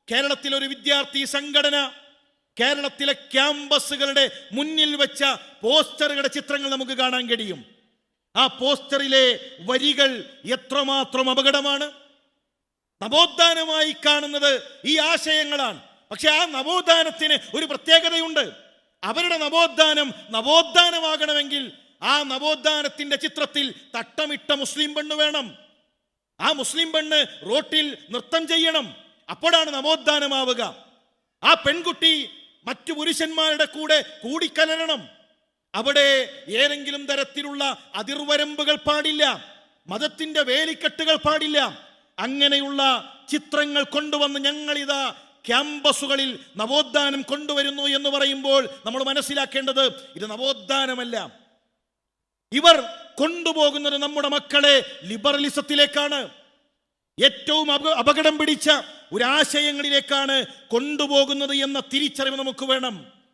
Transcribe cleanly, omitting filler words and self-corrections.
കേരളത്തിലെ ഒരു വിദ്യാർത്ഥി സംഘടന കേരളത്തിലെ ക്യാമ്പസുകളുടെ മുന്നിൽ വെച്ച പോസ്റ്ററുകളുടെ ചിത്രങ്ങൾ നമുക്ക് കാണാൻ കഴിയും. ആ പോസ്റ്ററിലെ വരികൾ എത്രമാത്രം അപകടമാണ്. നവോത്ഥാനമായി കാണുന്നത് ഈ ആശയങ്ങളാണ്. പക്ഷെ ആ നവോത്ഥാനത്തിന് ഒരു പ്രത്യേകതയുണ്ട്. അവരുടെ നവോത്ഥാനമാകണമെങ്കിൽ ആ നവോത്ഥാനത്തിന്റെ ചിത്രത്തിൽ തട്ടമിട്ട മുസ്ലിം പെണ്ണ് വേണം. ആ മുസ്ലിം പെണ്ണ് റോട്ടിൽ നൃത്തം ചെയ്യണം. അപ്പോഴാണ് നവോത്ഥാനമാവുക. ആ പെൺകുട്ടി മറ്റു പുരുഷന്മാരുടെ കൂടെ കൂടിക്കലരണം. അവിടെ ഏതെങ്കിലും തരത്തിലുള്ള അതിർവരമ്പുകൾ പാടില്ല, മതത്തിന്റെ വേലിക്കെട്ടുകൾ പാടില്ല. അങ്ങനെയുള്ള ചിത്രങ്ങൾ കൊണ്ടുവന്ന് ഞങ്ങളിതാ ക്യാമ്പസുകളിൽ നവോത്ഥാനം കൊണ്ടുവരുന്നു എന്ന് പറയുമ്പോൾ നമ്മൾ മനസ്സിലാക്കേണ്ടത് ഇത് നവോത്ഥാനമല്ല. ഇവർ കൊണ്ടുപോകുന്നത് നമ്മുടെ മക്കളെ ലിബറലിസത്തിലേക്കാണ്, ഏറ്റവും അപകടം പിടിച്ച ഒരാശയങ്ങളിലേക്കാണ് കൊണ്ടുപോകുന്നത് എന്ന തിരിച്ചറിവ് നമുക്ക് വേണം.